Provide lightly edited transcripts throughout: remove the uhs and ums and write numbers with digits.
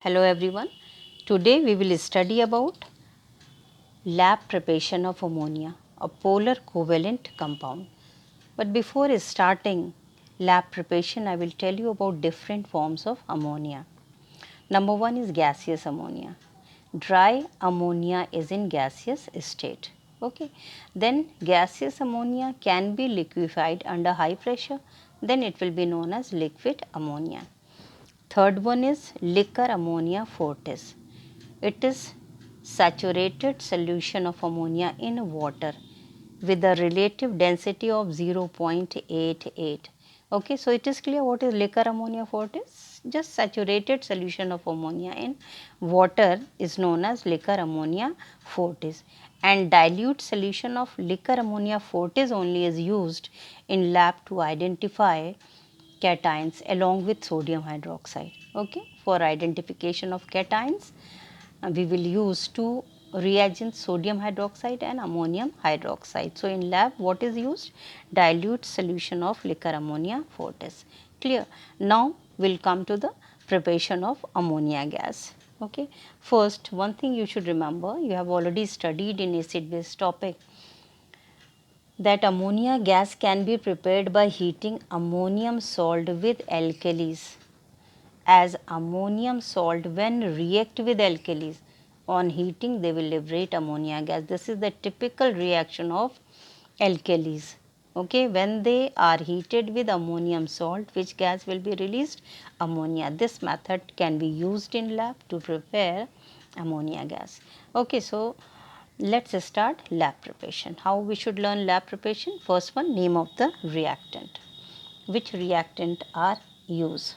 Hello everyone. Today we will study about lab preparation of ammonia, a polar covalent compound. But before starting lab preparation, I will tell you about different forms of ammonia. Number one is gaseous ammonia. Dry ammonia is in gaseous state. Okay. Then gaseous ammonia can be liquefied under high pressure. Then it will be known as liquid ammonia. Third one is liquor ammonia fortis. It is saturated solution of ammonia in water with a relative density of 0.88. Okay, so it is clear what is liquor ammonia fortis. Just saturated solution of ammonia in water is known as liquor ammonia fortis, and dilute solution of liquor ammonia fortis only is used in lab to identify cations along with sodium hydroxide. Okay, for identification of cations, we will use two reagents, sodium hydroxide and ammonium hydroxide. So, in lab what is used? Dilute solution of liquor ammonia fortis. Clear? Now, we will come to the preparation of ammonia gas. Okay. First, one thing you should remember, you have already studied in acid base topic, that ammonia gas can be prepared by heating ammonium salt with alkalis, as ammonium salt when react with alkalis, on heating they will liberate ammonia gas. This is the typical reaction of alkalis. Okay, when they are heated with ammonium salt, which gas will be released? Ammonia. This method can be used in lab to prepare ammonia gas. Okay, so let's start lab preparation. How we should learn lab preparation? First one, name of the reactant. Which reactant are used?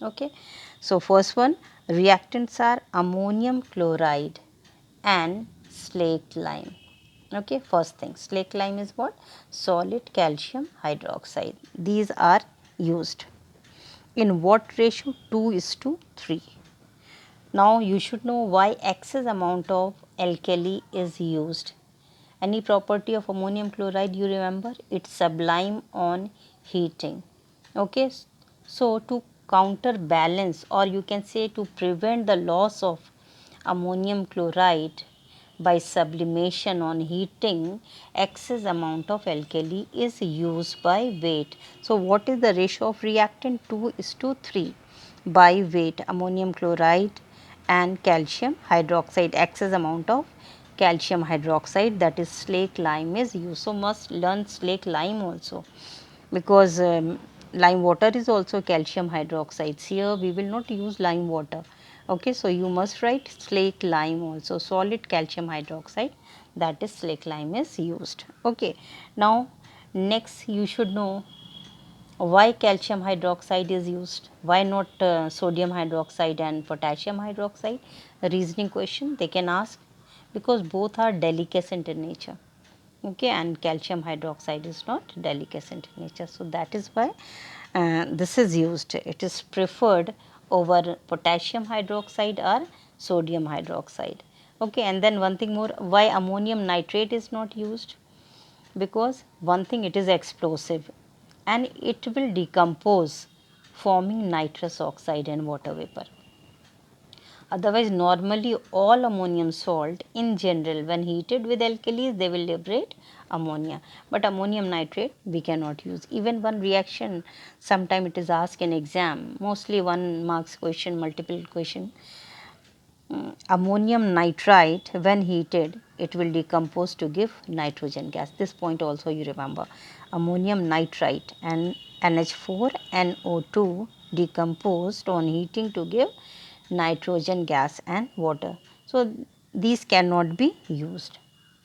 Okay. So, first one, reactants are ammonium chloride and slaked lime. Okay. First thing, slaked lime is what? Solid calcium hydroxide. These are used. In what ratio? 2:3. Now, you should know why excess amount of alkali is used. Any property of ammonium chloride you remember? It's sublime on heating. Okay. So, to counterbalance, or you can say to prevent the loss of ammonium chloride by sublimation on heating, excess amount of alkali is used by weight. So, what is the ratio of reactant? 2:3 by weight, ammonium chloride and calcium hydroxide, excess amount of calcium hydroxide, that is slaked lime, is used. So, must learn slaked lime also, because lime water is also calcium hydroxide. Here we will not use lime water. Okay, so you must write slaked lime also, solid calcium hydroxide, that is slaked lime is used. Okay. Now, next you should know why calcium hydroxide is used, why not sodium hydroxide and potassium hydroxide? A reasoning question they can ask, because both are delicate in nature. Okay, and calcium hydroxide is not delicate in nature. So, that is why this is used. It is preferred over potassium hydroxide or sodium hydroxide. Okay, and then one thing more, why ammonium nitrate is not used? Because one thing, it is explosive and it will decompose, forming nitrous oxide and water vapor. Otherwise, normally all ammonium salt in general, when heated with alkalis, they will liberate ammonia, but ammonium nitrate we cannot use. Even one reaction, sometime it is asked in exam, mostly 1 marks question, multiple question. Ammonium nitrite when heated, it will decompose to give nitrogen gas. This point also you remember. Ammonium nitrite and NH4NO2 decomposed on heating to give nitrogen gas and water. So, these cannot be used.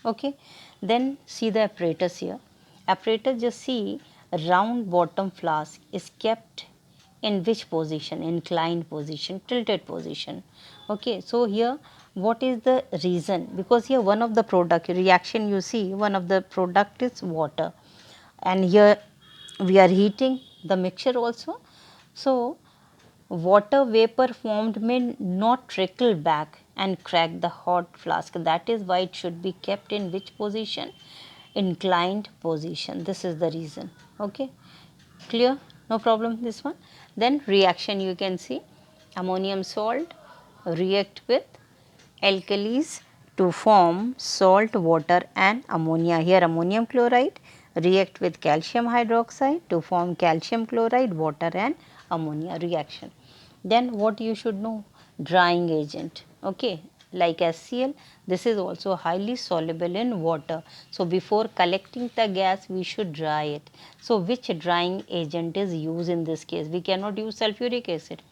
Okay. Then see the apparatus here. Apparatus, just see, round bottom flask is kept in which position? Inclined position, tilted position. Okay. So, here what is the reason? Because here one of the product reaction, you see, one of the product is water, and here we are heating the mixture also. So, water vapor formed may not trickle back and crack the hot flask. That is why it should be kept in which position? Inclined position. This is the reason. Okay. Clear? No problem this one. Then reaction, you can see, ammonium salt react with alkalis to form salt, water and ammonia. Here ammonium chloride react with calcium hydroxide to form calcium chloride, water and ammonia reaction. Then what you should know? Drying agent, okay, like HCl, this is also highly soluble in water. So before collecting the gas we should dry it. So which drying agent is used in this case? We cannot use sulfuric acid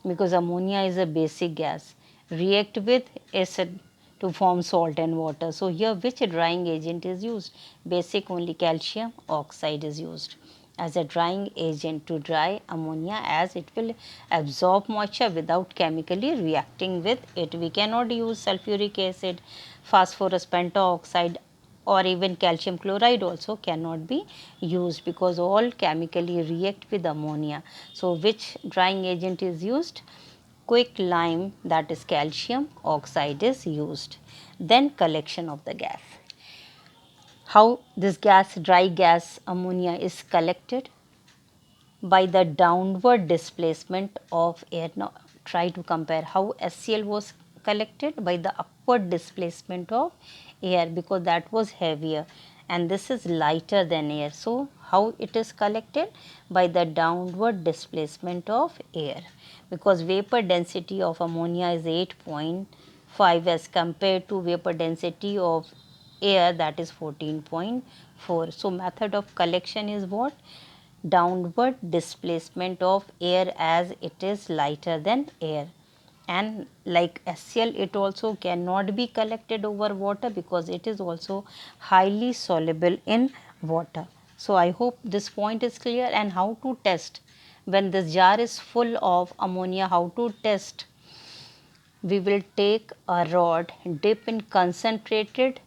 because ammonia is a basic gas, react with acid to form salt and water. So here which drying agent is used? Basic only, calcium oxide is used as a drying agent to dry ammonia, as it will absorb moisture without chemically reacting with it. We cannot use sulfuric acid, phosphorus pentaoxide or even calcium chloride also cannot be used because all chemically react with ammonia. So which drying agent is used? Quicklime, that is calcium oxide is used. Then collection of the gas. How this gas, dry gas ammonia is collected? By the downward displacement of air. Now try to compare how HCl was collected by the upward displacement of air, because that was heavier and this is lighter than air. So how it is collected? By the downward displacement of air, because vapor density of ammonia is 8.5 as compared to vapor density of air, that is 14.4. So method of collection is what? Downward displacement of air, as it is lighter than air. And like HCl, it also cannot be collected over water because it is also highly soluble in water. So I hope this point is clear. And how to test when this jar is full of ammonia, how to test? We will take a rod, dip in concentrated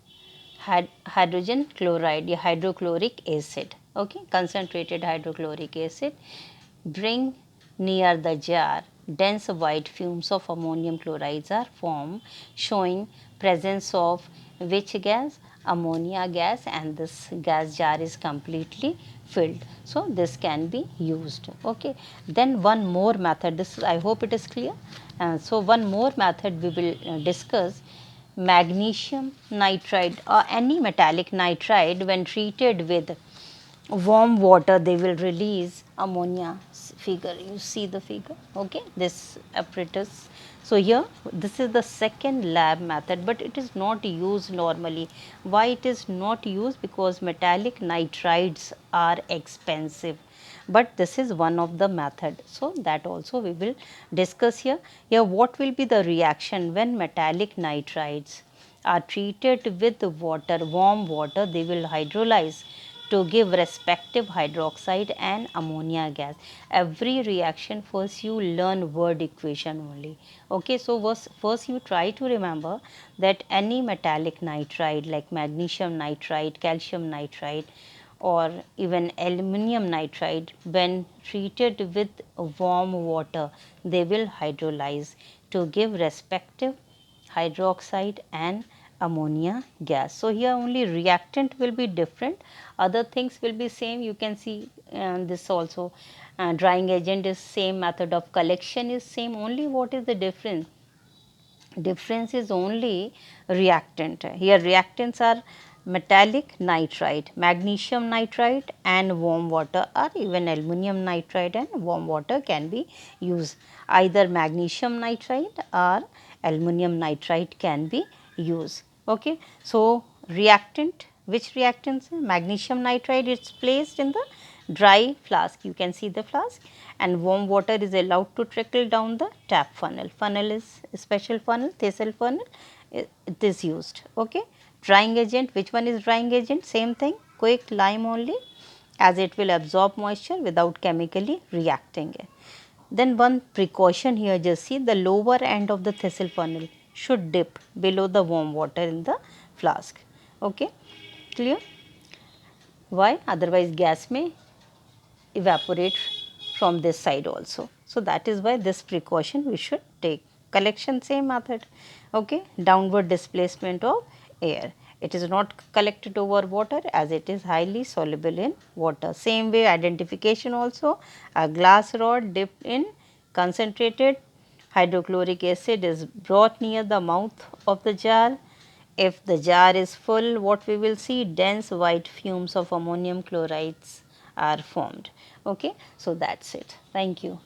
hydrogen chloride, hydrochloric acid, okay, concentrated hydrochloric acid, bring near the jar. Dense white fumes of ammonium chlorides are formed, showing presence of which gas? Ammonia gas, and this gas jar is completely filled. So this can be used, okay. Then one more method, this I hope it is clear. So one more method we will discuss. Magnesium nitride or any metallic nitride, when treated with warm water, they will release ammonia. Figure, you see the figure, okay, this apparatus. So here this is the second lab method, but it is not used normally. Why it is not used? Because metallic nitrides are expensive, but this is one of the method. So that also we will discuss here. Here what will be the reaction when metallic nitrides are treated with water, warm water? They will hydrolyze to give respective hydroxide and ammonia gas. Every reaction first you learn word equation only, okay. So first you try to remember that any metallic nitride like magnesium nitride, calcium nitride or even aluminum nitride, when treated with warm water, they will hydrolyze to give respective hydroxide and ammonia gas. So here only reactant will be different, other things will be same. You can see this also, drying agent is same, method of collection is same, only what is the difference? Difference is only reactant. Here reactants are metallic nitride, magnesium nitride and warm water, or even aluminum nitride and warm water can be used. Either magnesium nitride or aluminum nitride can be used, okay. So reactant, which reactants? Magnesium nitride is placed in the dry flask, you can see the flask, and warm water is allowed to trickle down the tap funnel. Funnel is a special funnel, Thesel funnel, it is used, okay. Drying agent, which one is drying agent? Same thing, quicklime only, as it will absorb moisture without chemically reacting it. Then one precaution here, just see the lower end of the Thesel funnel should dip below the warm water in the flask, okay, clear? Why? Otherwise gas may evaporate from this side also. So that is why this precaution we should take. Collection same method, okay, downward displacement of air. It is not collected over water as it is highly soluble in water. Same way identification also, a glass rod dipped in concentrated Hydrochloric acid is brought near the mouth of the jar. If the jar is full, what we will see, dense white fumes of ammonium chlorides are formed. Okay, so that's it. Thank you.